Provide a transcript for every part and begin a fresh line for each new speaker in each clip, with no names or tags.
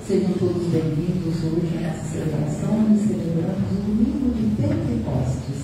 Sejam todos bem-vindos hoje a essa celebração e celebramos o domingo de Pentecostes.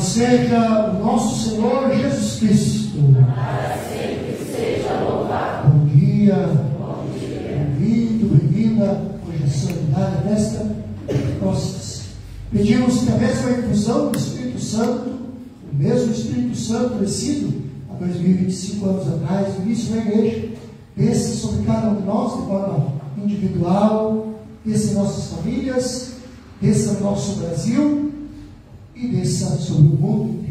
Seja o nosso Senhor Jesus Cristo.
Para sempre seja louvado.
Bom dia. Bem-vindo, bem-vinda. Hoje é a solenidade desta Pentecostes. Pedimos que a mesma infusão do Espírito Santo, o mesmo Espírito Santo descido há 2025 anos atrás, no início da igreja, desça sobre cada um de nós de forma individual, desça em nossas famílias, desça no nosso Brasil, e desça sobre o mundo inteiro.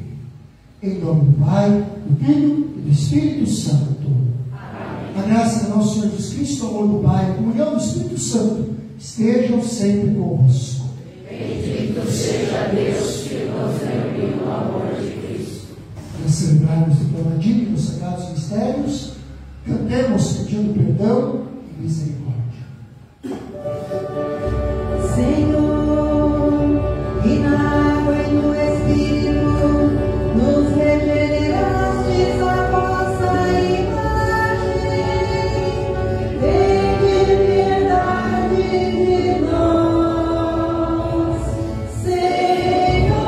Em nome do Pai, do Filho e do Espírito Santo. Amém. A graça do nosso Senhor Jesus Cristo, o amor do Pai, a comunhão do Espírito Santo, estejam sempre convosco.
Bendito seja Deus que nos reuniu no amor de Cristo.
Para celebrarmos de forma digna os sagrados mistérios, cantemos pedindo perdão e misericórdia.
Senhor, e na água e no Espírito, nos regenerastes a vossa imagem. Tende piedade de nós, Senhor.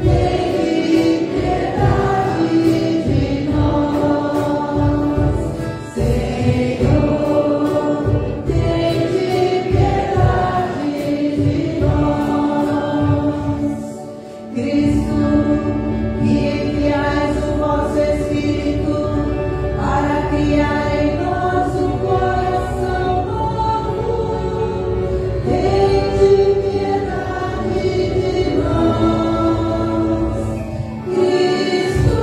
Tende piedade de nós, Senhor. Tende piedade de nós, Cristo, que enviais o vosso Espírito para criar em nós um coração novo. Tende piedade de nós, Cristo.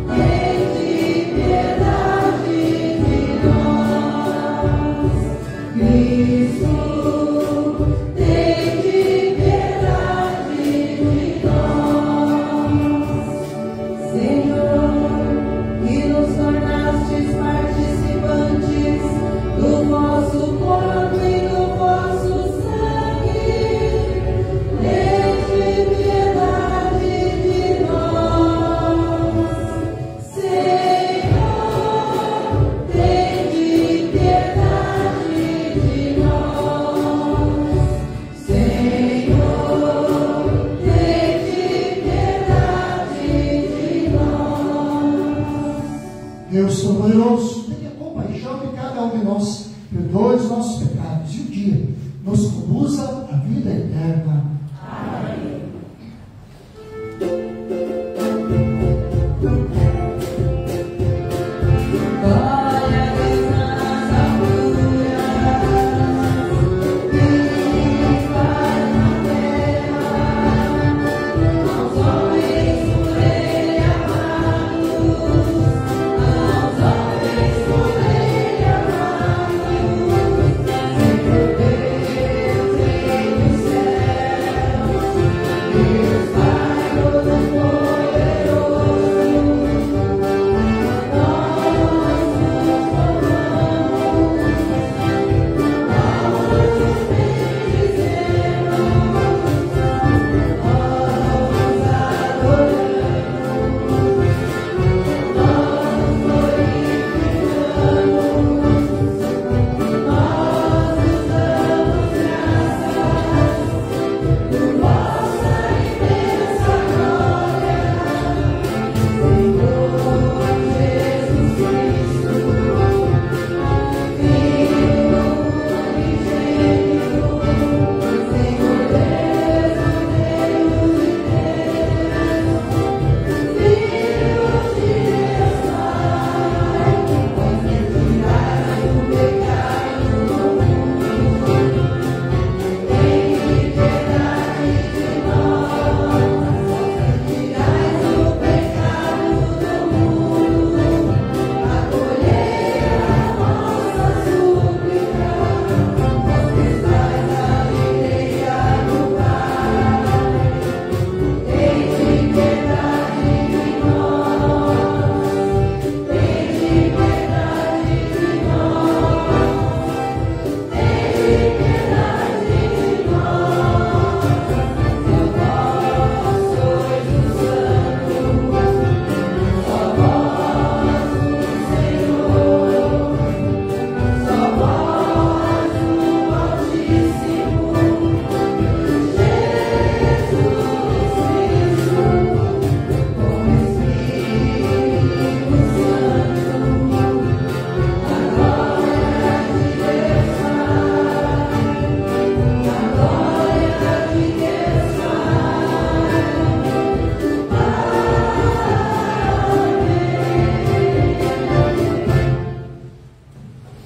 Tende piedade de nós, Cristo. Tende piedade de nós, Senhor, que nos tornastes participantes do vosso corpo e do vosso sangue. Tende piedade de nós, Senhor. Tende piedade de nós, Senhor. Tende piedade de nós.
Deus Todo-Poderoso, tenha compaixão de cada um de nós, perdoe os nossos pecados e um dia nos conduza à vida eterna.
Amém.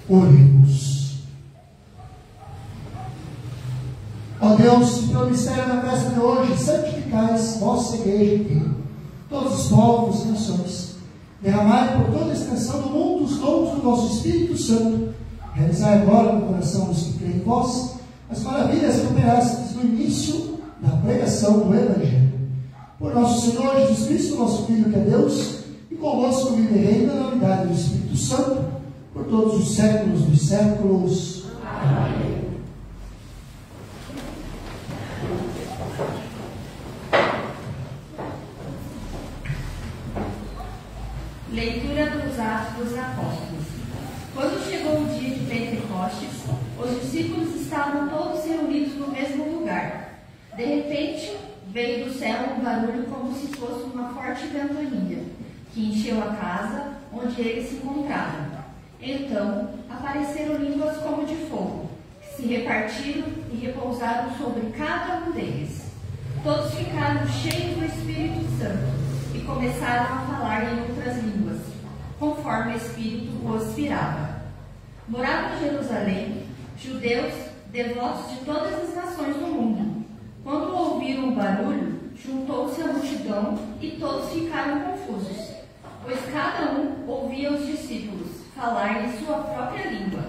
Oremos. Ó Deus, pelo mistério da festa de hoje, santificais vossa igreja aqui, todos os povos e nações, derramai por toda a extensão do mundo os dons do vosso Espírito Santo, realizai agora no coração dos que creem em vós as maravilhas que operastes no início da pregação do Evangelho. Por nosso Senhor Jesus Cristo, nosso Filho, que é Deus, e convosco vive e reina na unidade do Espírito Santo, por todos os séculos dos séculos. Amém.
Leitura dos Atos dos Apóstolos. Quando chegou o dia de Pentecostes, os discípulos estavam todos reunidos no mesmo lugar. De repente, veio do céu um barulho como se fosse uma forte ventania, que encheu a casa onde eles se encontravam. Então, apareceram línguas como de fogo, que se repartiram e repousaram sobre cada um deles. Todos ficaram cheios do Espírito Santo e começaram a falar em outras línguas, conforme o Espírito os inspirava. Moravam em Jerusalém judeus devotos de todas as nações do mundo. Quando ouviram o barulho, juntou-se a multidão e todos ficaram confusos, pois cada um ouvia os discípulos falar em sua própria língua.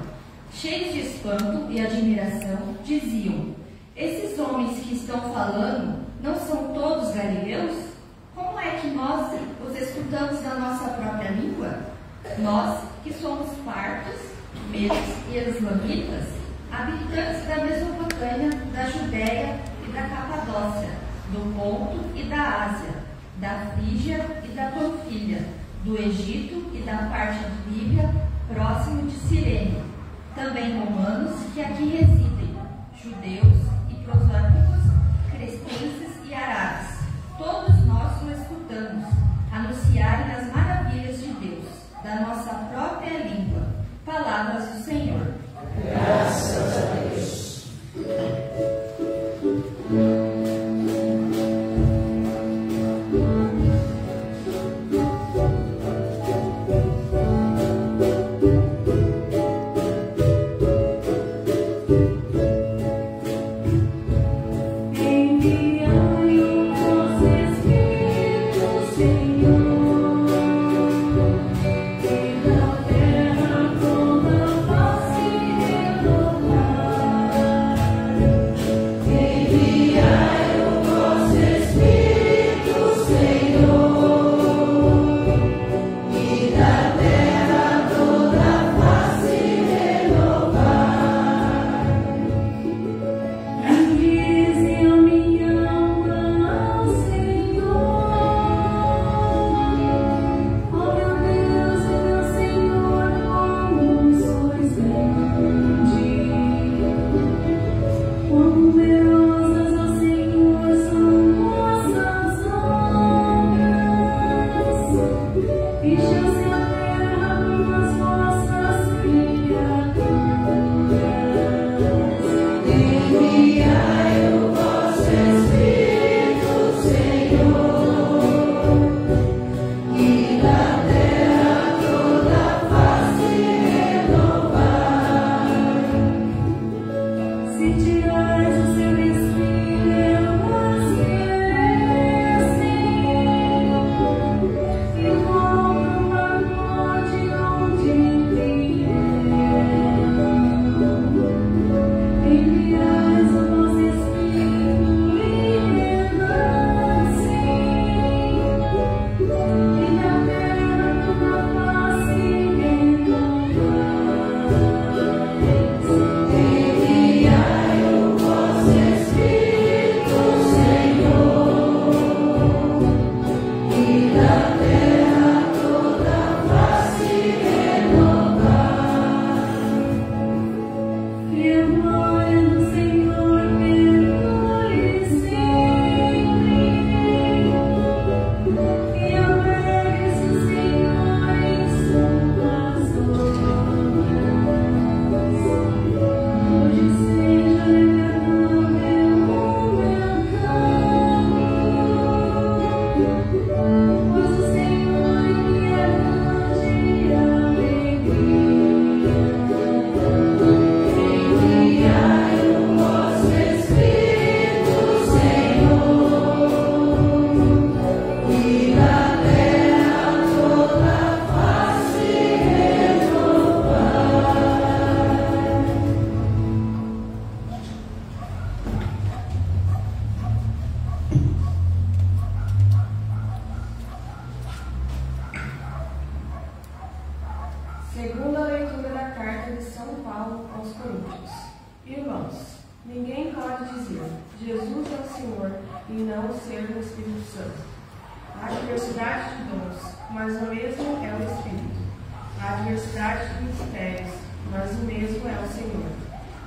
Cheios de espanto e admiração, diziam: esses homens que estão falando não são todos galileus? Como é que nós os escutamos na nossa própria língua? Nós, que somos partos, medos e eslamitas, habitantes da Mesopotâmia, da Judéia e da Capadócia, do Ponto e da Ásia, da Frígia e da Panfilha, do Egito e da parte de Líbia, próximo de Cirene, também romanos que aqui residem, judeus e prosélitos, cretenses e árabes. Todos nós o escutamos anunciarem as maravilhas de Deus, da nossa própria língua. Palavras do Senhor.
Graças a Deus.
Senhor, e da terra toda a face. Segunda leitura da carta de São Paulo aos Coríntios. Irmãos, ninguém pode dizer Jesus é o Senhor e não ser o Espírito Santo. Há diversidade de dons, mas o mesmo é o Espírito. Há diversidade de mistérios, mas o mesmo é o Senhor.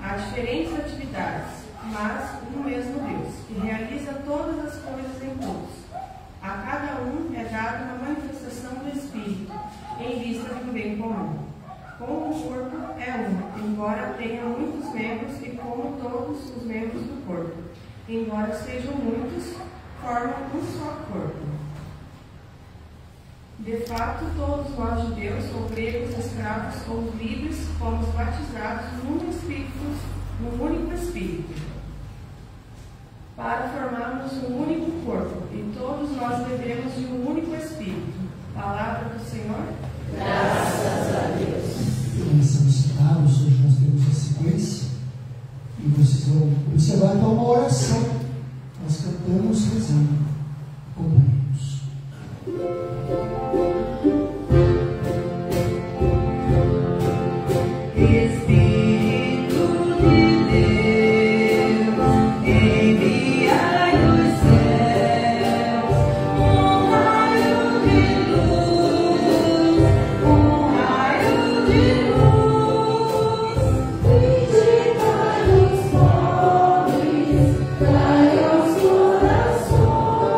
Há diferentes atividades, mas um mesmo Deus, que realiza todas as coisas em todos. A cada um é dada uma manifestação do Espírito, em vista do bem comum. Como o corpo é um, embora tenha muitos membros, e como todos os membros do corpo, embora sejam muitos, formam um só corpo. De fato, todos nós judeus, ou gregos, escravos ou livres, fomos batizados num único Espírito, para formarmos um único corpo, e todos nós bebemos de um único Espírito. Palavra do Senhor.
Graças a Deus.
Começamos citados, hoje nós temos a sequência, e vocês vão observar então uma oração. Nós cantamos rezando. Acompanhemos.
Trai os corações.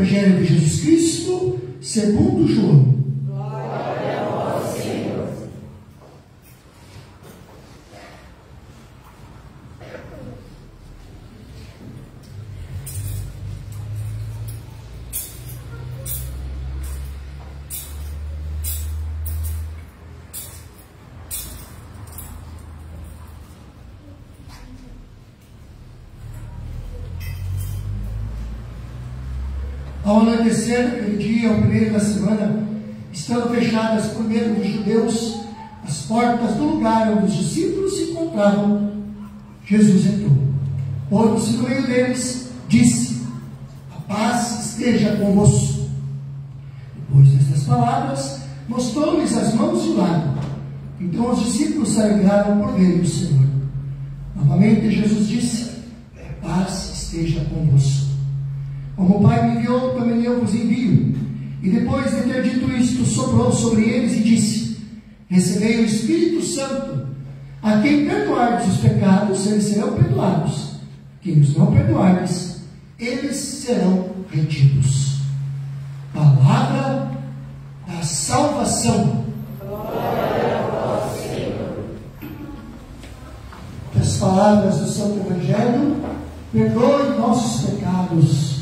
Evangelho de Jesus Cristo, segundo João.
Glória a vós, Senhor.
Ao anoitecer daquele dia, o primeiro da semana, estando fechadas por medo dos judeus as portas do lugar onde os discípulos se encontravam, Jesus entrou. Pondo-se no meio deles, disse: a paz esteja convosco. Depois destas palavras, mostrou-lhes as mãos e o lado. Então os discípulos se alegraram por ver o Senhor. Novamente Jesus disse: a paz esteja convosco. Como o Pai me enviou, também eu vos envio. E depois de ter dito isto, soprou sobre eles e disse: recebei o Espírito Santo. A quem perdoardes os pecados, eles serão perdoados. Quem os não perdoardes, eles serão retidos. Palavra da salvação.
Glória a vós, Senhor.
Que as palavras do Santo Evangelho perdoem nossos pecados.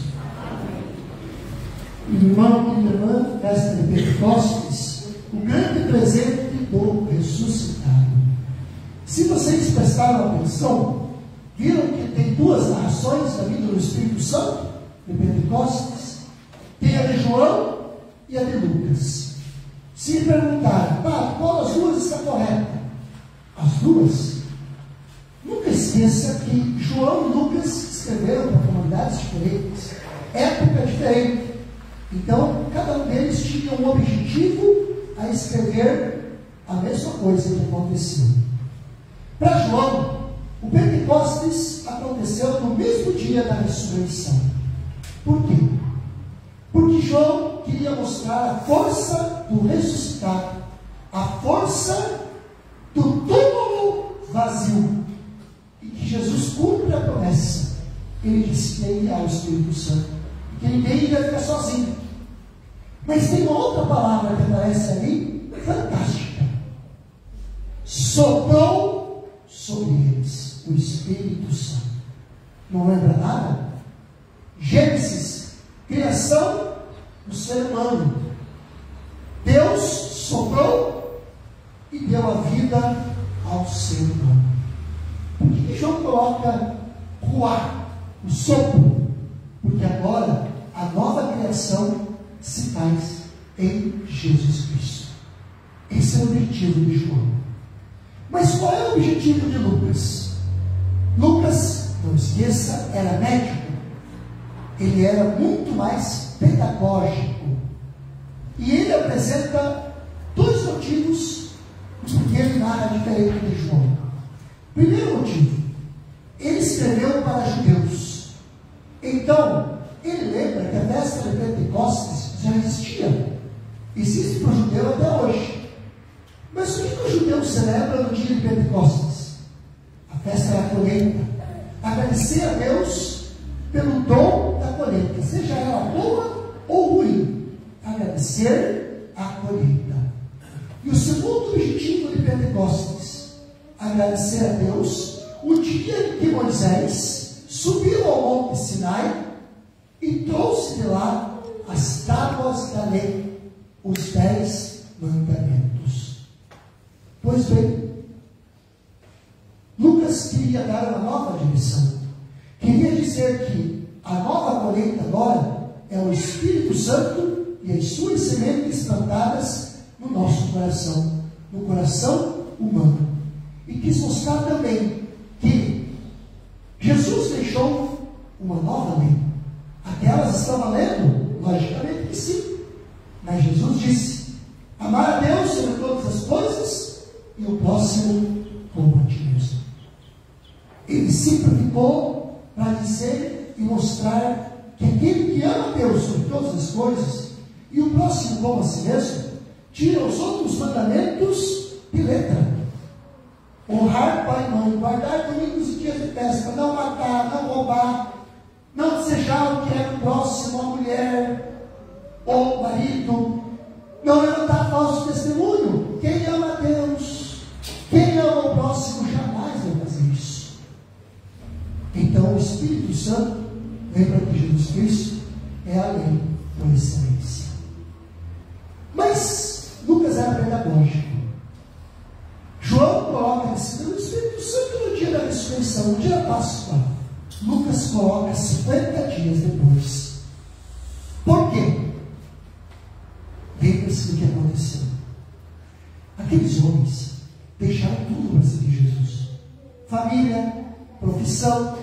Irmão e irmã, festa de Pentecostes, o grande presente do ressuscitado. Se vocês prestaram atenção, viram que tem duas narrações da vida do Espírito Santo de Pentecostes. Tem a de João e a de Lucas. Se perguntar, qual das duas está correta? As duas. Nunca esqueça que João e Lucas escreveram para comunidades diferentes, época diferente. Então, cada um deles tinha um objetivo a escrever a mesma coisa que aconteceu. Para João, o Pentecostes aconteceu no mesmo dia da ressurreição. Por quê? Porque João queria mostrar a força do ressuscitado, a força do túmulo vazio, e que Jesus cumpre a promessa. Ele disse que ele ia ao Espírito Santo, que ninguém ia ficar sozinho. Mas tem uma outra palavra que aparece ali, fantástica. Soprou sobre eles o Espírito Santo. Não lembra nada? Gênesis, criação do ser humano. Deus soprou e deu a vida ao ser humano. Por que João coloca ruá, o sopro? Porque agora a nova criação se faz em Jesus Cristo. Esse é o objetivo de João. Mas qual é o objetivo de Lucas? Lucas, não esqueça, era médico. Ele era muito mais pedagógico. E ele apresenta dois motivos porque ele narra diferente de João. Primeiro motivo, ele escreveu para judeus. Então, ele lembra que a festa de Pentecostes já existia. Existe para o judeu até hoje. Mas o que o judeu celebra no dia de Pentecostes? A festa da colheita. Agradecer a Deus pelo dom da colheita, seja ela boa ou ruim. Agradecer a colheita. E o segundo objetivo de Pentecostes, agradecer a Deus o dia em que Moisés subiu ao Monte Sinai e trouxe de lá as tábuas da lei, os 10 mandamentos. Pois bem, Lucas queria dar uma nova direção. Queria dizer que a nova colheita agora é o Espírito Santo e as suas sementes plantadas no nosso coração, no coração humano. E quis mostrar também que Jesus deixou uma nova lei. Aquelas estão valendo? Logicamente que sim. Mas Jesus disse: amar a Deus sobre todas as coisas e o próximo como a ti mesmo. Ele simplificou para dizer e mostrar que aquele que ama a Deus sobre todas as coisas e o próximo como a si mesmo, tira os outros mandamentos de letra. Honrar pai e mãe, guardar domingos e dias de festa, não matar, não roubar. não desejar o que é o próximo, a mulher ou o marido, não levantar falso testemunho. Quem ama a Deus, quem ama o próximo, jamais vai fazer isso. Então o Espírito Santo, lembra que Jesus Cristo é a lei por excelência. Mas Lucas era pedagógico. João coloca esse o Espírito Santo no dia da ressurreição, no dia da Páscoa. Lucas coloca 50 dias depois. Por quê? Lembre-se do que aconteceu. Aqueles homens deixaram tudo para seguir Jesus: família, profissão,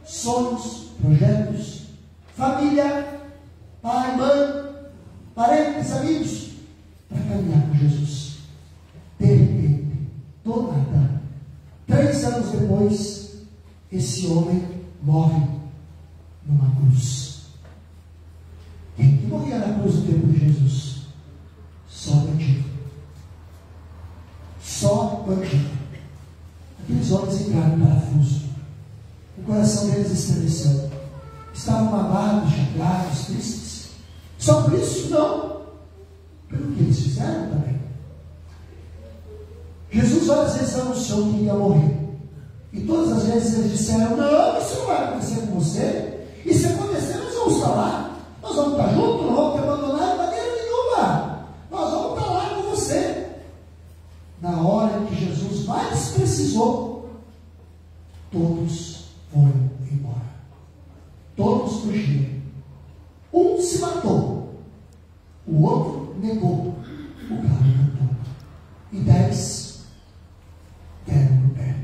sonhos, projetos, família, pai, mãe, parentes, amigos, para caminhar com Jesus. De repente, do nada, 3 anos depois, esse homem morre numa cruz. Quem que morria na cruz no tempo de Jesus? Só bandido. Só bandido. Aqueles homens entraram em parafuso. O coração deles estremeceu. Estavam amados, chateados, tristes. Só por isso? Não. Pelo que eles fizeram também. Jesus várias vezes anunciou que ia morrer. E todas as vezes eles disseram: não, isso não vai acontecer com você. E se acontecer, nós vamos estar lá. Nós vamos estar juntos, não vamos te abandonar de maneira nenhuma. Nós vamos estar lá com você. Na hora que Jesus mais precisou, todos foram embora. Todos fugiram. Um se matou, o outro negou, o galo cantou. E 10 deram no pé.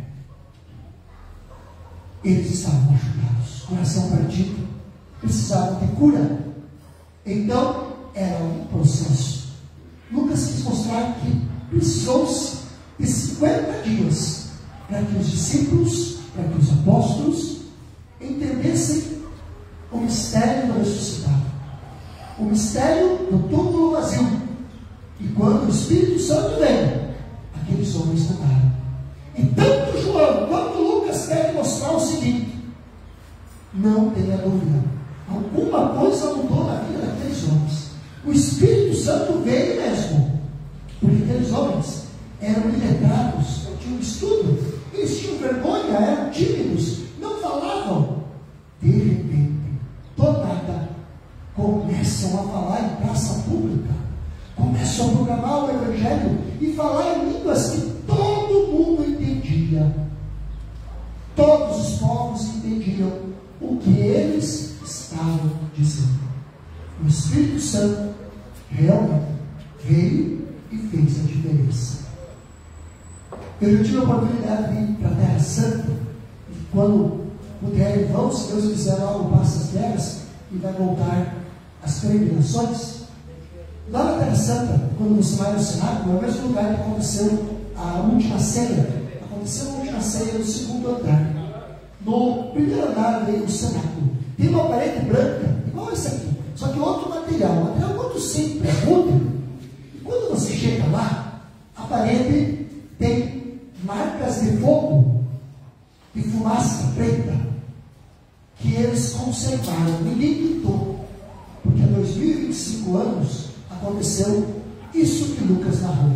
Eles estavam machucados, coração partido, precisavam de cura. Então, era um processo. Lucas quis mostrar que precisou-se de 50 dias para que os discípulos, para que os apóstolos entendessem o mistério do ressuscitado, o mistério do túmulo vazio. E quando o Espírito Santo veio, aqueles homens mudaram. E tanto João quanto Lucas querem mostrar o seguinte: não tenha dúvida, alguma coisa mudou na vida daqueles homens. O Espírito Santo veio mesmo, porque aqueles homens eram iletrados, não tinham estudo, eles tinham vergonha, eram tímidos, não falavam. De repente, do nada, começam a falar em praça pública, começam a proclamar o Evangelho e falar em línguas que todo mundo entendia. Todos os povos entendiam o que eles estavam dizendo. O Espírito Santo realmente veio e fez a diferença. Eu já tive a oportunidade de ir para a Terra Santa, e quando puderem, vão, se Deus quiser, logo passa as guerras e vai voltar as peregrinações. Lá na Terra Santa, quando você vai no cenáculo, é o mesmo lugar que aconteceu a última ceia. Aconteceu a última ceia no 2º andar. No 1º andar veio o cenáculo. Tem uma parede branca, igual essa aqui, só que outro material. Um material muito simples, útil. E quando você chega lá, a parede tem marcas de fogo, de fumaça preta, que eles conservaram. Ninguém pintou, porque há 2025 anos aconteceu isso que Lucas narrou.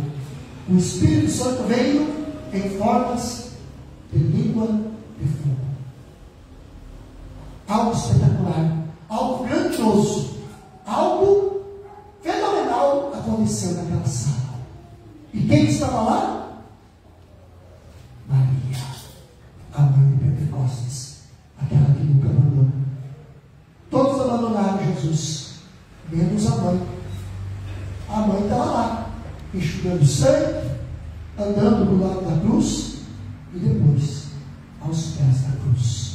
O Espírito Santo veio em formas de língua de fogo. Algo espetacular, algo grandioso, algo fenomenal aconteceu naquela sala. E quem estava lá? Maria, a mãe de Pentecostes, aquela que nunca abandonou. Todos abandonaram Jesus, menos a mãe. A mãe estava lá, enxugando sangue, andando do lado da cruz e depois aos pés da cruz.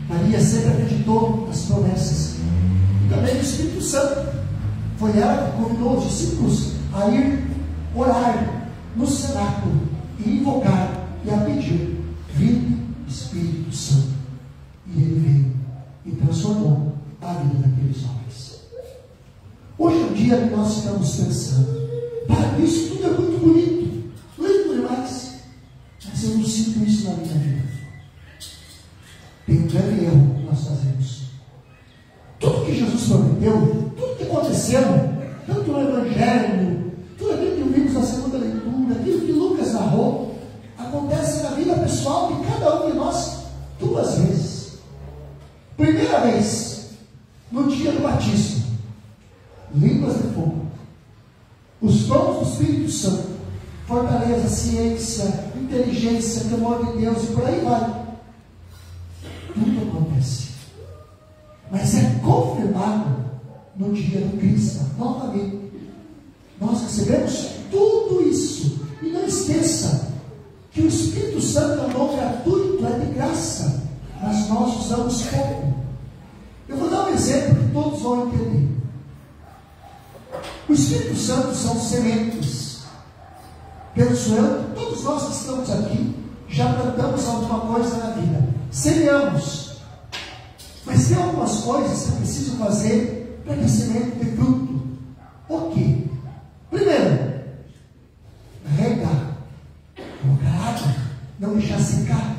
Maria sempre acreditou nas promessas e também no Espírito Santo. Foi ela que convidou os discípulos a ir orar no cenáculo e invocar e a pedir: vinde Espírito Santo. E ele veio e transformou a vida daqueles homens. Hoje é um dia que nós estamos pensando: para isso tudo é muito bonito, lindo demais, mas eu não sinto isso na minha vida. Tem um grande erro que nós fazemos. fortaleza, ciência, inteligência, temor de Deus e por aí vai. Tudo acontece. Mas é confirmado no dia do Cristo, novamente. Nós recebemos tudo isso. E não esqueça que o Espírito Santo é um dom gratuito, é de graça, mas nós usamos pouco. Eu vou dar um exemplo que todos vão entender. O Espírito Santo são sementes. Penso eu, todos nós que estamos aqui já plantamos alguma coisa na vida. Semeamos. Mas tem algumas coisas que é preciso fazer para que a semente dê fruto. O quê? Primeiro, regar. Colocar água, não deixar secar.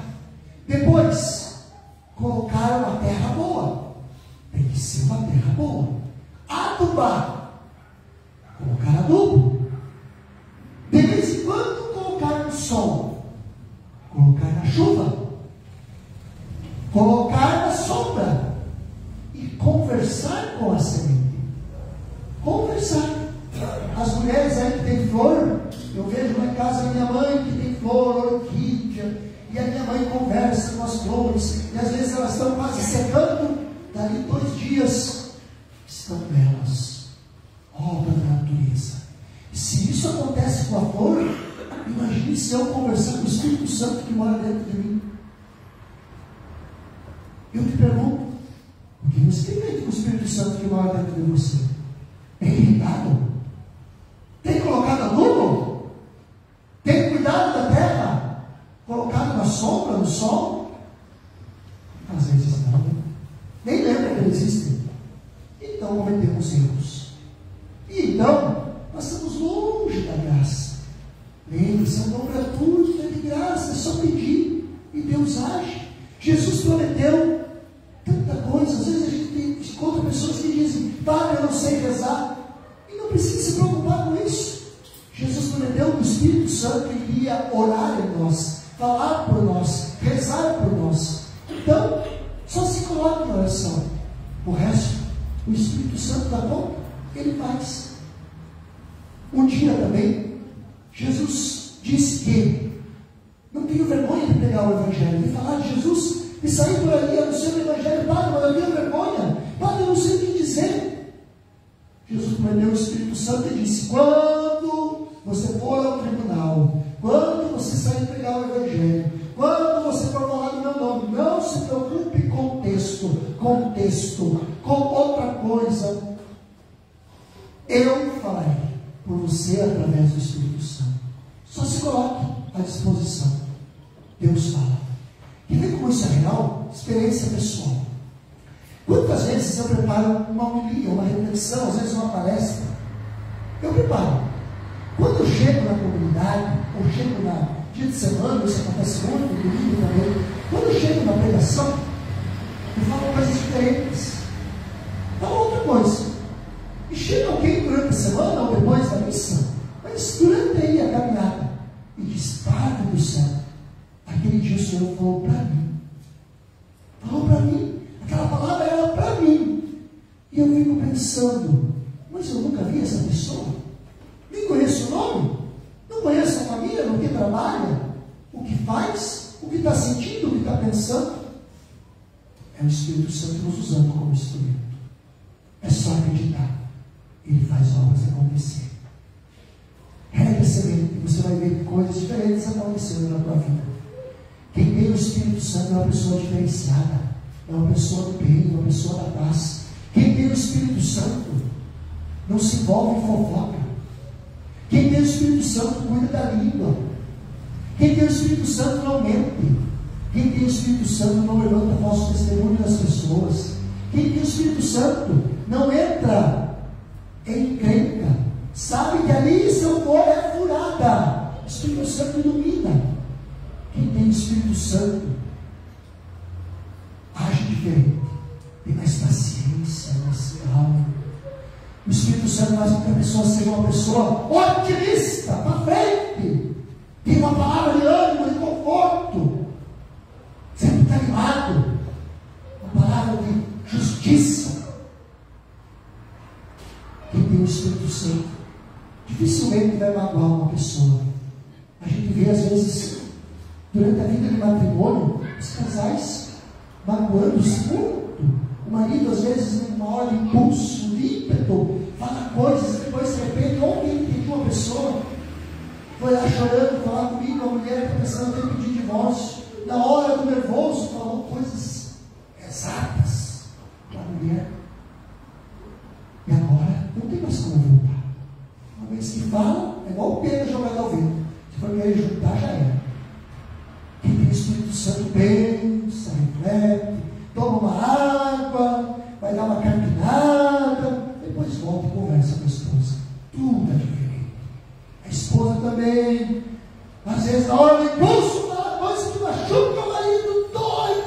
Depois, colocar uma terra boa. Tem que ser uma terra boa. Adubar. Colocar adubo. De vez em quando, colocar no sol. Colocar na chuva. Colocar na sombra. E conversar com a semente. Conversar. As mulheres aí que têm flor, eu vejo na casa da minha mãe que tem flor, orquídea, e a minha mãe conversa com as flores, e às vezes elas estão quase secando, dali 2 dias estão belas, obra da natureza. E se isso acontece com a flor, imagine se eu conversar com o Espírito Santo que mora dentro de mim. Eu te pergunto, o que você tem feito com o Espírito Santo que mora dentro de você? É irritado? Tem colocado adubo? Tem cuidado da terra? Colocado na sombra, no sol? Às vezes não, né? Nem lembra que ele existe. Então cometemos erros. E então, nós estamos longe da graça. Lembre-se, é um dom gratuito, é de graça, é só pedir e Deus age. Jesus prometeu tanta coisa. Às vezes a gente encontra pessoas que dizem: Padre, eu não sei rezar. E não precisa se preocupar com isso. Jesus prometeu que o Espírito Santo iria orar em nós, falar por nós, rezar por nós. Então, só se coloca em oração. O resto, o Espírito Santo dá conta, ele faz. Um dia também, Jesus disse que não tenho vergonha de pregar o Evangelho, de falar de Jesus, e sair por ali anunciando o Evangelho. Padre, mas eu tenho vergonha. Padre, eu não sei o que dizer. Jesus prometeu o Espírito Santo e disse: quando você for ao tribunal, quando você sair pregar o Evangelho, quando você for falar do meu nome, não se preocupe com texto, com outra coisa. Eu falarei por você através do Espírito Santo. Só se coloque à disposição. Deus fala. E vê como isso é real? Experiência pessoal. Quantas vezes eu preparo uma homilia, uma reflexão, às vezes uma palestra? Eu preparo. Quando eu chego na comunidade, ou chego na dia de semana, isso acontece muito, no domingo também. Quando eu chego na pregação, eu falo coisas diferentes. Falo outra coisa. E chega alguém durante a semana, ou depois da missa, mas durante aí a caminhada, e diz: Padre do céu, aquele dia o Senhor falou para mim. Falou para mim. Aquela palavra era para mim. E eu fico pensando: mas eu nunca vi essa pessoa. Nem conheço o nome. Não conheço a família, no que trabalha, o que faz, o que está sentindo, o que está pensando. É o Espírito Santo nos usando como instrumento. É só acreditar. Ele faz obras acontecer. Rega a semente e você vai ver coisas diferentes acontecendo na tua vida. Quem tem o Espírito Santo é uma pessoa diferenciada. É uma pessoa do bem, uma pessoa da paz. Quem tem o Espírito Santo não se envolve em fofoca. Quem tem o Espírito Santo cuida da língua. Quem tem o Espírito Santo não mente. Quem tem o Espírito Santo não levanta falso testemunho das pessoas. Quem tem o Espírito Santo não entra em encrenca. Sabe que ali, se eu for, é furada. O Espírito Santo ilumina. Quem tem o Espírito Santo age diferente, tem mais paciência, mais calma. O Espírito Santo faz com que a pessoa seja uma pessoa otimista, para frente, tem uma palavra de ânimo, de conforto, sempre está animado, uma palavra de justiça. Quem tem o Espírito Santo dificilmente vai magoar uma pessoa, gente vê, às vezes, durante a vida de matrimônio, os casais magoando-se muito. O marido, às vezes, numa hora de impulso, de ímpeto, fala coisas, depois se arrepende. Ontem tem uma pessoa foi lá chorando, falar comigo, a mulher está pensando em pedir divórcio. Na hora do nervoso, falou coisas exatas para a mulher. E agora não tem mais como voltar. Uma vez que fala, é igual o pena jogado ao vento. Se for querer juntar, já era. Quem tem o Espírito Santo pensa, reflete, toma uma água, vai dar uma carpinada, depois volta e conversa com a esposa. Tudo é diferente. A esposa também, às vezes na hora do impulso, fala coisa que machuca o marido, dói.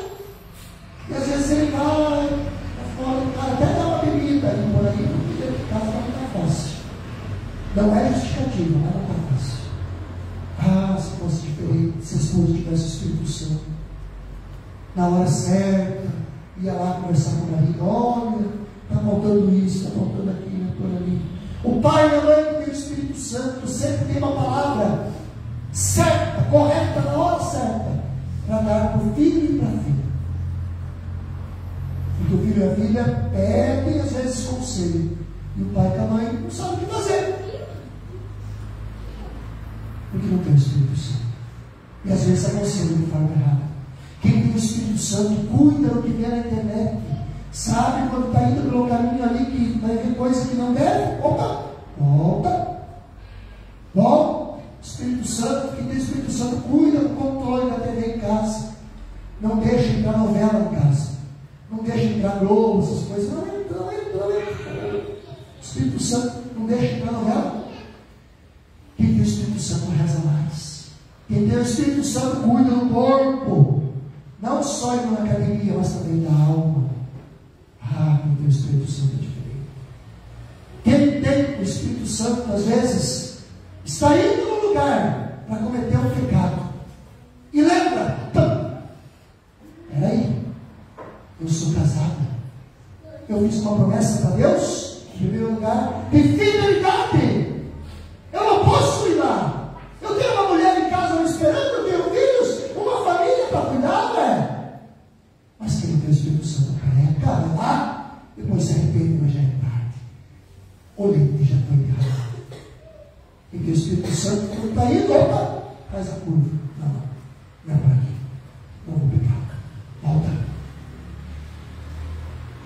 E às vezes ele vai pra fora, o cara até dá uma bebida e por aí, porque dentro de casa não está fácil. Não é justificativa, mas não está fácil. Ah, se fosse diferente, se a esposa tivesse o Espírito Santo, na hora certa, ia lá conversar com o marido, olha, está faltando isso, está faltando aquilo, por ali. O pai e a mãe que tem o Espírito Santo sempre tem uma palavra certa, correta, na hora certa, para dar para o filho e para a filha. Porque o filho e a filha pedem às vezes conselho, e o pai e a mãe não sabem o que fazer. Porque não tem o Espírito Santo. E às vezes aconselha de forma errada. Quem tem o Espírito Santo cuida do que vê na internet. Sabe quando está indo pelo caminho ali que vai ver coisa que não deve? Opa! Volta! Bom, Espírito Santo, quem tem o Espírito Santo cuida do controle da TV em casa. Não deixa entrar novela em casa. Não deixa entrar Globo, essas coisas. Não entra. O Espírito Santo não deixa entrar novela. Quem tem o Espírito Santo reza mais. Quem tem o Espírito Santo cuida do corpo. Não só na academia, mas também da alma. Ah, quem tem o Espírito Santo é diferente. Quem tem o Espírito Santo, às vezes, está indo no lugar para cometer um pecado. E lembra, peraí, eu sou casada. Eu fiz uma promessa para Deus, em primeiro lugar, de fidelidade. Eu não posso ir lá. Eu tenho uma mulher em casa me esperando, eu tenho filhos, uma família para cuidar, né? Mas quem tem o Espírito Santo, cara, lá, depois se arrepende, mas já é tarde. O leite já foi errado. Quem tem o Espírito Santo, quando está indo, opa, faz a curva. Não é para aqui. Não vou pecar. Volta.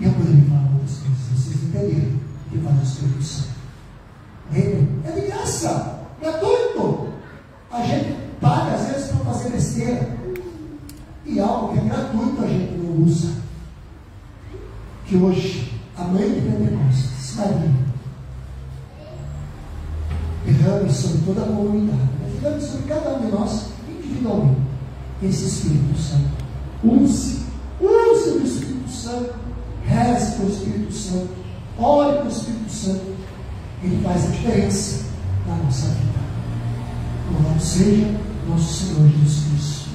E eu poderia falar outras coisas, vocês entenderam o que faz o Espírito Santo. É de graça, gratuito. A gente paga às vezes para fazer besteira. E algo que é gratuito a gente não usa. Que hoje, a mãe de Pentecostes, Maria, derrame sobre toda a comunidade, mas derrame sobre cada um de nós, individualmente, esse Espírito Santo. Use o Espírito Santo, reze com o Espírito Santo, ore com o Espírito Santo. Ele faz a diferença na nossa vida. Louvado seja nosso Senhor Jesus Cristo.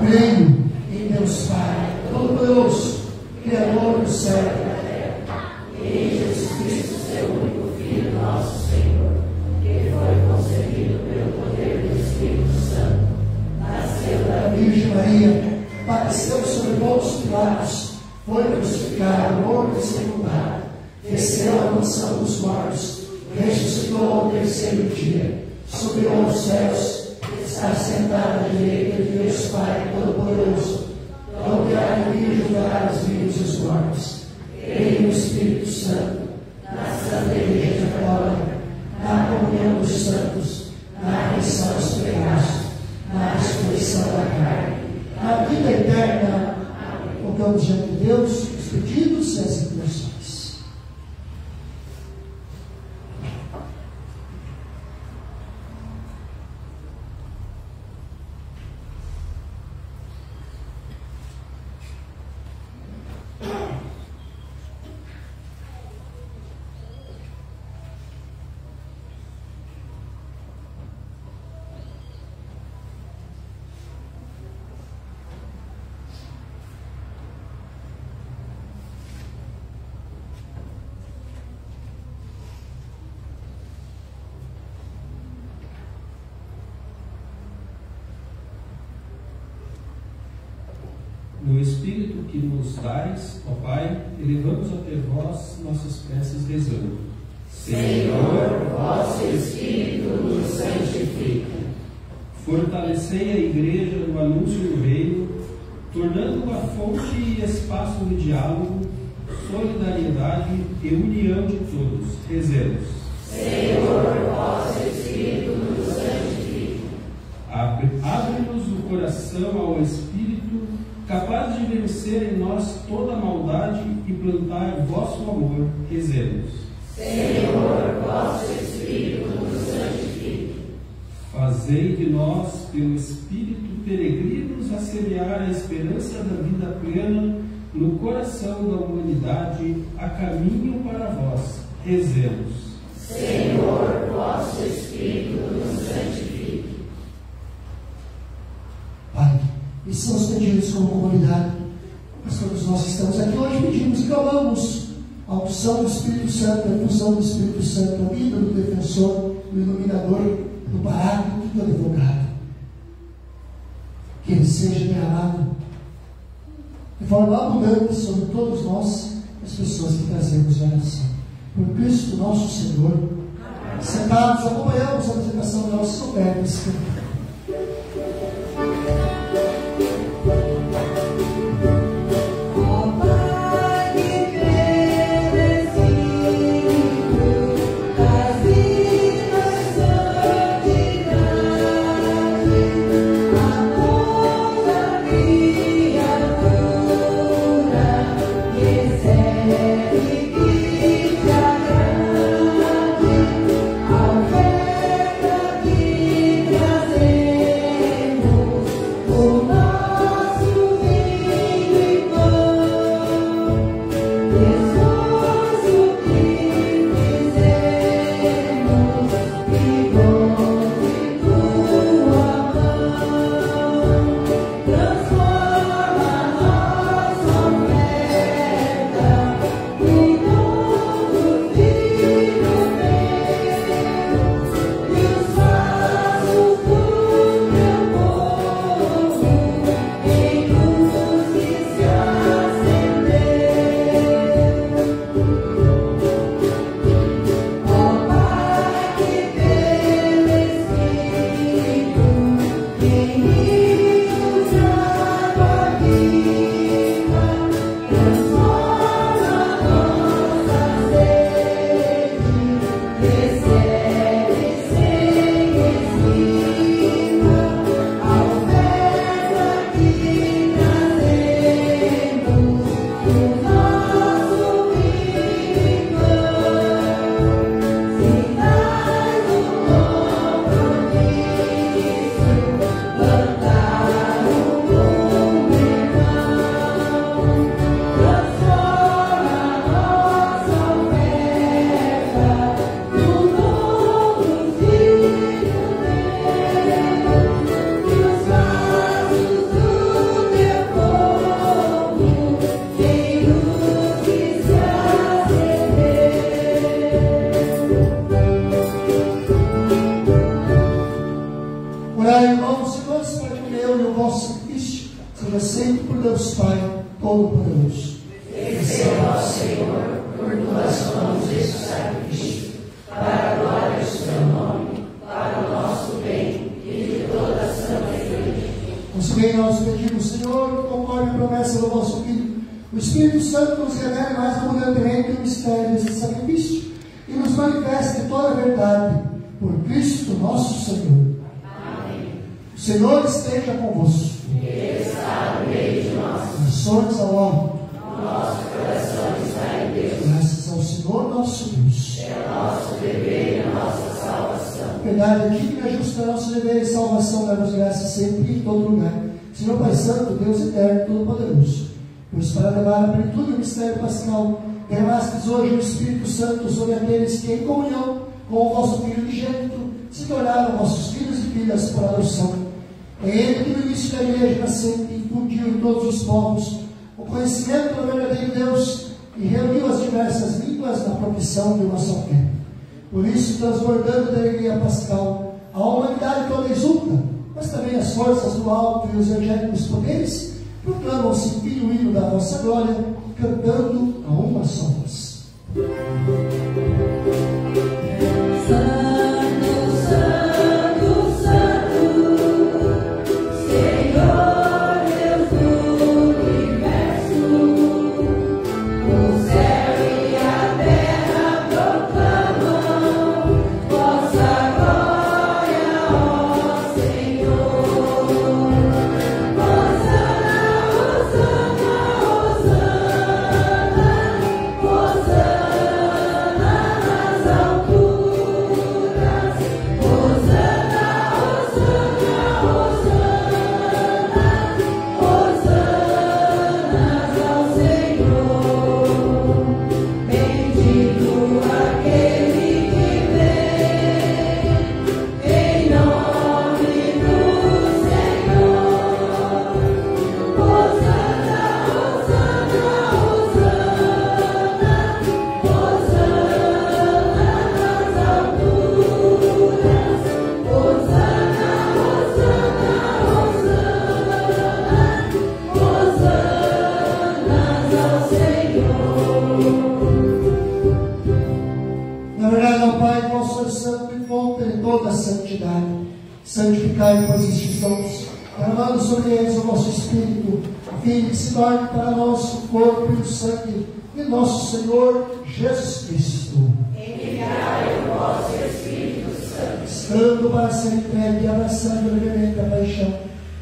Creio em Deus Pai Todo-Poderoso, Criador do céu e da terra, e em Jesus Cristo, seu único Filho, nosso Senhor, que foi concebido pelo poder do Espírito Santo, nasceu da Virgem Maria, padeceu sob Pôncio Pilatos, foi crucificado, morto e sepultado, desceu à mansão dos mortos, ressuscitou ao terceiro dia, subiu aos céus, está sentado à direita de Deus Pai Todo-Poderoso, onde há de vir julgar os vivos e os mortos. Creio no Espírito Santo, na Santa Igreja Católica, na comunhão dos santos, na remissão dos pecados, na ressurreição da carne, na vida eterna. Colocamos diante de Deus os pedidos e as intenções.
No Espírito que nos dais, ó Pai, elevamos até vós nossas preces rezando.
Senhor, vosso Espírito nos santifica.
Fortalecei a Igreja no anúncio do reino, tornando-a fonte e espaço de diálogo, solidariedade e união de todos. Rezemos.
Senhor, vosso Espírito nos santifica.
Abre-nos o coração ao Espírito, capaz de vencer em nós toda a maldade e plantar vosso amor. Rezemos.
Senhor, vosso Espírito nos santifica.
Fazei de nós, pelo Espírito, peregrinos a semear a esperança da vida plena no coração da humanidade, a caminho para vós. Rezemos.
Senhor, vosso Espírito nos santifica.
Pai, esses são os pedidos como comunidade. Mas todos nós que estamos aqui hoje pedimos e clamamos a unção do Espírito Santo, a infusão do Espírito Santo, a vida do defensor, do iluminador, do paráclito e do advogado. Que ele seja derramado de forma abundante sobre todos nós, as pessoas que trazemos a oração. Por Cristo nosso Senhor. Sentados, acompanhamos a apresentação da nossa ofertas. Para levar a plenitude do mistério pascal, derramastes hoje o Espírito Santo sobre aqueles que, em comunhão com o vosso Filho unigênito, se tornaram vossos filhos e filhas por adoção. É Ele que no início da Igreja nascente infundiu em todos os povos o conhecimento do verdadeiro Deus e reuniu as diversas línguas na profissão de uma só fé. Por isso, transbordando da alegria pascal, a humanidade toda exulta, mas também as forças do alto e os angélicos poderes proclamam-se o hino da vossa glória, cantando a uma só voz. Santificai, pois, estes dons, derramando sobre eles o vosso Espírito, a fim de que se torne para nós o corpo e o sangue de nosso Senhor Jesus Cristo.
Enviai o vosso Espírito Santo.
Estando para ser entregue e abraçando livremente a paixão,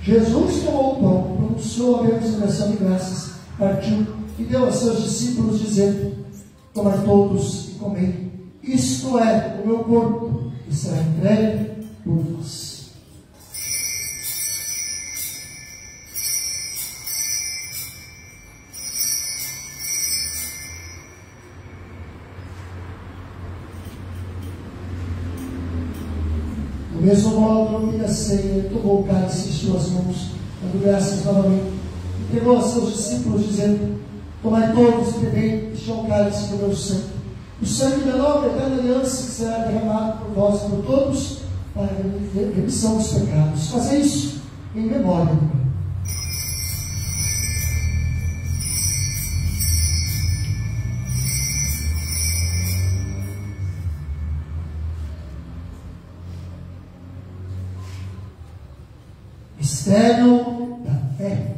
Jesus tomou o pão, pronunciou a bênção de ação de graças, partiu e deu a seus discípulos, dizendo: tomai todos e comei, isto é o meu corpo, que será entregue por vós. Do mesmo modo, no fim da ceia, ele tomou o cálice em suas mãos, dando graças novamente, entregou a seus discípulos, dizendo: tomai todos e bebei, este é o cálice do meu sangue, o sangue da nova e eterna aliança, que será derramado por vós e por todos, para a remissão dos pecados. Fazei isso em memória de mim. Mistério da fé.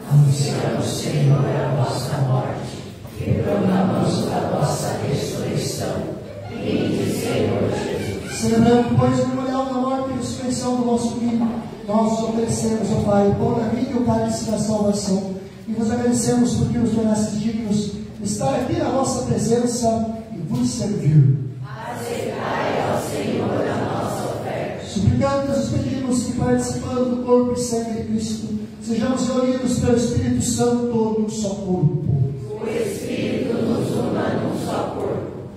Anunciamos, Senhor, a vossa morte e proclamamos a vossa ressurreição. Vinde, Senhor Jesus.
Celebrando, pois, o memorial da morte e ressurreição do vosso Filho, nós oferecemos ao Pai o pão da vida e o cálice da salvação, e vos agradecemos porque nos tornastes dignos de estar aqui na vossa presença e vos servir.
Aceitai, ó Senhor, a nossa oferta.
Suplicando, os pedimos que, participando do corpo e sangue de Cristo, sejamos reunidos pelo Espírito Santo todo um só corpo.
O Espírito nos una num só corpo.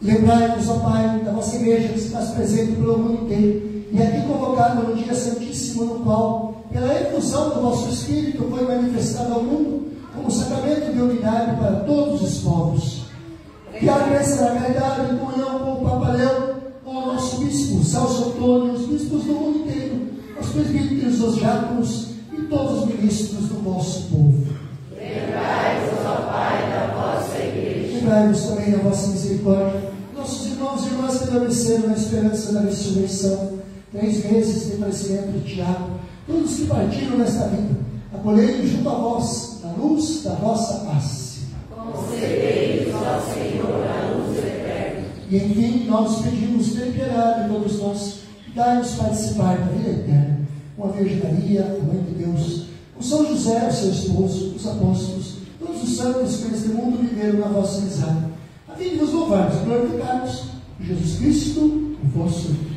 Lembrai-vos, ó Pai, da vossa igreja que estás presente pelo mundo inteiro, e aqui convocada no dia santíssimo, no qual, pela efusão do vosso Espírito, foi manifestado ao mundo como sacramento de unidade para todos os povos. Que a crença da caridade em comunhão com o Papa Leão, com o nosso bispo Celso Antônio, os bispos do mundo inteiro, os presbíteros, os diáconos e todos os ministros do vosso povo.
Lembrai-vos, ó Pai, da vossa igreja.
Lembrai-vos também a vossa misericórdia, nossos irmãos e irmãs que adormeceram na esperança da ressurreição, 3 meses de falecimento de Tiago, todos que partiram nesta vida, acolhei junto a vós, na luz da vossa face.
Concedei-nos, ó Senhor, a luz eterna.
E enfim, nós pedimos, ter piedade de todos nós, dai-nos participar da vida eterna, com a Virgem Maria, a Mãe de Deus, com São José, seu esposo, os apóstolos, todos os santos que neste mundo viveram na vossa amizade, a fim de vos louvarmos e glorificarmos Jesus Cristo, o vosso Filho.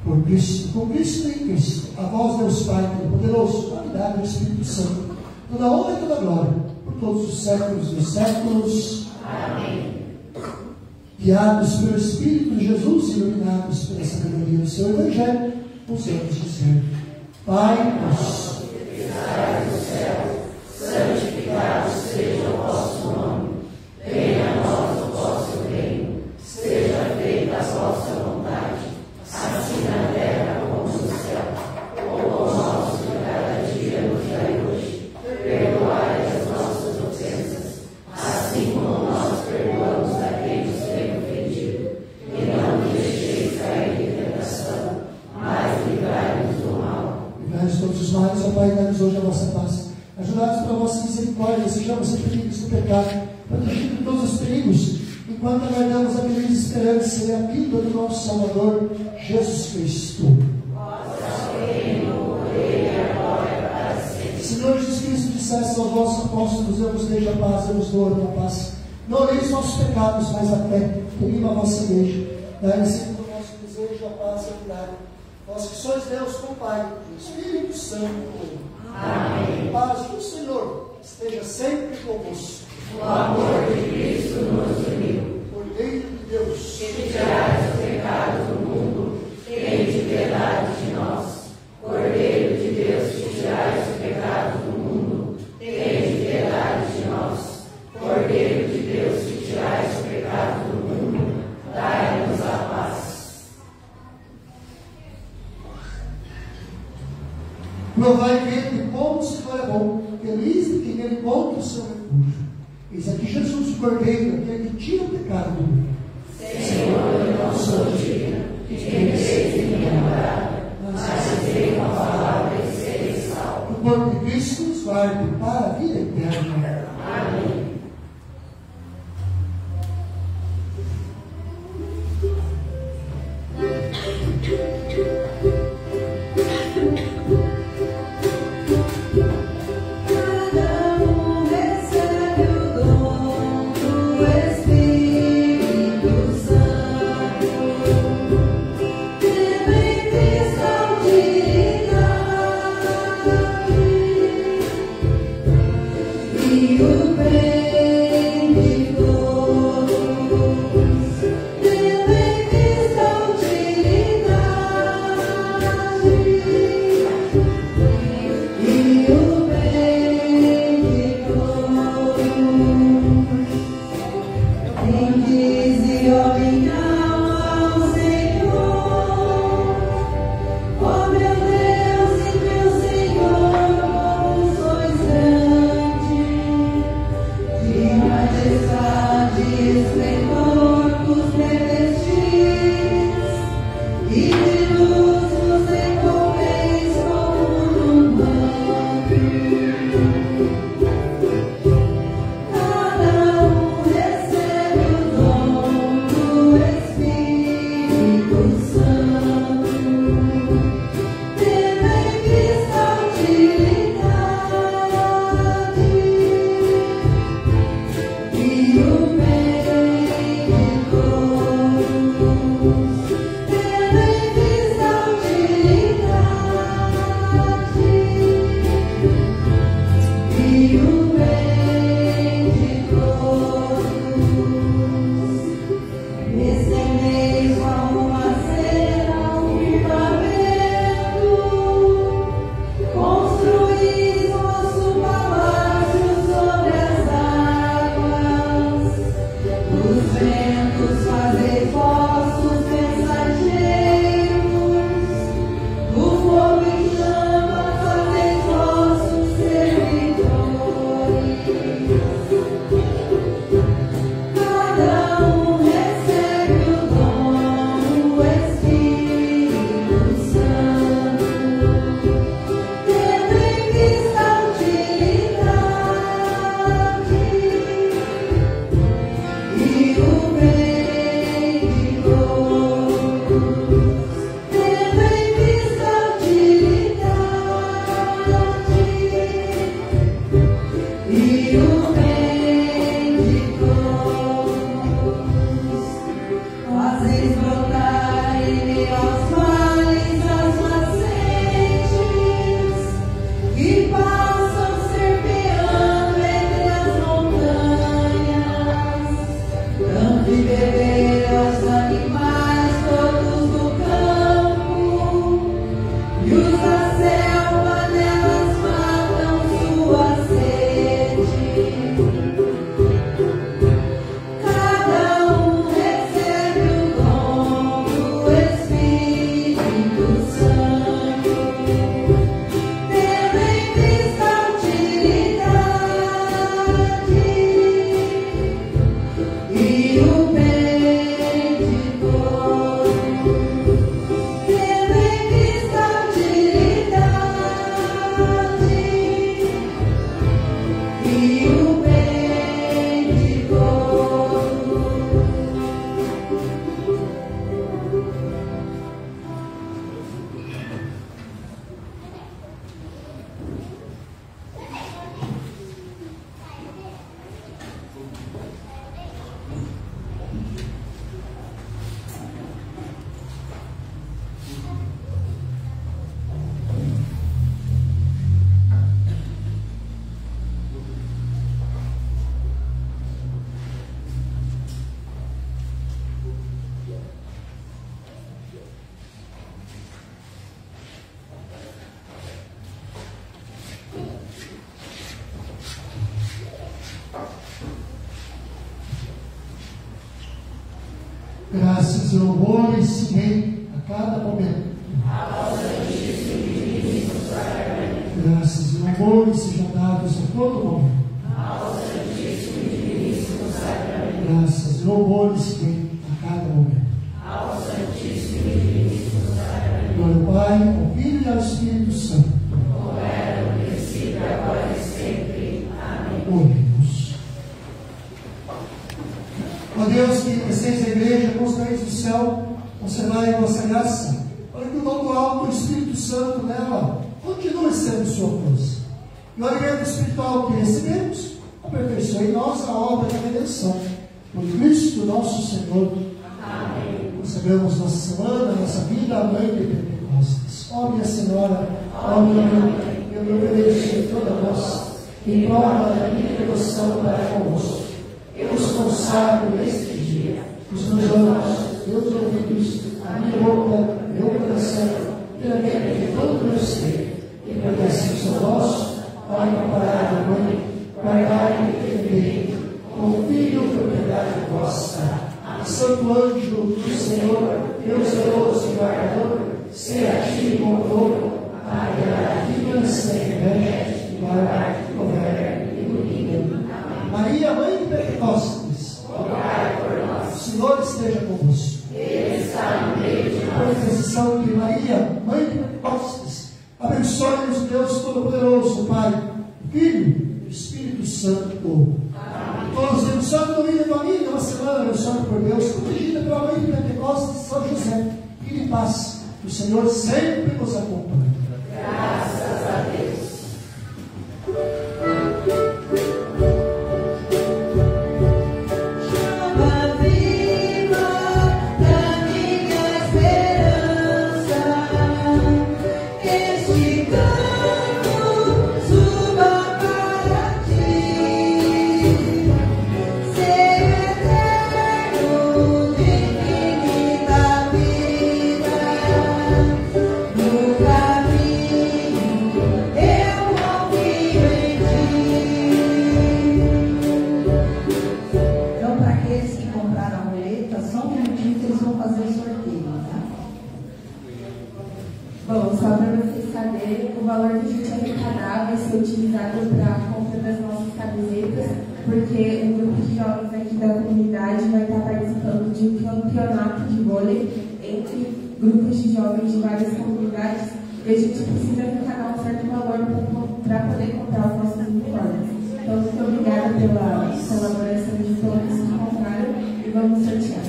Por Cristo, com Cristo e em Cristo, a vós, Deus Pai Todo-Poderoso, a unidade do Espírito Santo, toda honra e toda glória, por todos os séculos dos séculos.
Amém.
Guiados pelo Espírito de Jesus e iluminados pela sabedoria do seu Evangelho, possamos dizer: Pai nosso,
que estais no céu, santificado seja o vosso nome. Venha a nós o vosso reino. Seja feita a vossa vontade, assim na terra como no céu. O pão nosso de
hoje a vossa paz. Ajudados pela vossa misericórdia, sejamos sempre livres do pecado, protegidos de todos os perigos, enquanto aguardamos a feliz esperança e a vinda do nosso Salvador, Jesus Cristo. Senhor Jesus Cristo, disseste aos vossos apóstolos: eu vos deixo a paz, eu vos dou a paz. Não olheis os nossos pecados, mas a fé, comigo a vossa igreja. Dai segundo o nosso desejo, a paz e a unidade. Vós que sois Deus com o Pai, o Espírito Santo. Amém. A paz do Senhor esteja sempre convosco.
O amor de Cristo nos uniu.
Cordeiro de Deus,
Que tirais os pecados do mundo, tende piedade de nós. Cordeiro de Deus, que tirais os pecados do mundo, tende piedade de nós. Cordeiro de Deus, que tirais os pecados do mundo, dai-nos a paz.
provai vendo como o Senhor é bom, feliz de quem ele encontra o seu refúgio. Eis aqui Jesus, o Cordeiro, aquele que tira o pecado do mundo.
Senhor, eu não sou digno de que entreis em minha morada, mas dizei uma palavra e serei salvo.
O corpo de Cristo nos guarde para a vida eterna.
Amém.
Recebe o dom do Espírito Santo.
Graças e louvores, Rei, a cada momento. Graças e louvores sejam dados a todo momento. Graças e louvores, Rei, a cada momento. Glória ao Pai, ao Filho e ao Espírito Santo.
Como era no princípio, agora e sempre. Amém.
Oremos. Ó Deus, que desceis a igreja, construís do céu, concedai a vossa graça, para que o dom do alto, o Espírito Santo nela, continue sendo sua força. E o alimento espiritual que recebemos, aperfeiçoe em nós a obra da redenção. Por Cristo nosso Senhor.
Amém.
Consagramos nossa semana, nossa vida, a mãe de Pentecostes. Ó minha Senhora, ó minha mãe, eu me ofereço em toda vós, em prova da minha devoção para convosco. Eu os consagro neste dia, os meus olhos, meus ouvidos, a minha boca, meu coração, também todo o meu ser, e para assim sou vosso, Pai, amparado, Mãe, guardai e defendei, como filho, propriedade vossa. Santo anjo do Senhor, meu zeloso guardador, seja a ti convosco, Pai, a vingança e reveste, guardai, governe e ilumina. Maria, Mãe de Pentecostes,
Rogai por nós.
o Senhor esteja convosco.
Ele está no meio de
A
nós.
intercessão de Maria, Mãe de Pentecostes, abençoe-nos Deus Todo-Poderoso, Pai, Filho e Espírito Santo. Todos abençoados no domínio da família, uma semana abençoada por Deus, protegida pela Mãe de Pentecostes, São José, e de paz. O Senhor sempre nos acompanha.
Graças a Deus.
Bom, só para vocês saberem, o valor que a gente arrecadar vai ser utilizado para a compra das nossas camisetas, porque um grupo de jovens aqui da comunidade vai estar participando de um campeonato de vôlei entre grupos de jovens de várias comunidades, e a gente precisa arrecadar um certo valor para poder comprar os nossos uniformes. Então, muito obrigada pela colaboração de todos que compraram e vamos sortear.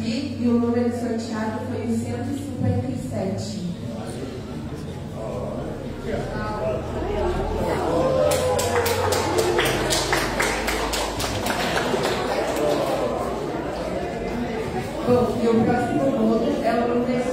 E o número sorteado foi o 157. Bom, e o próximo bolo é o número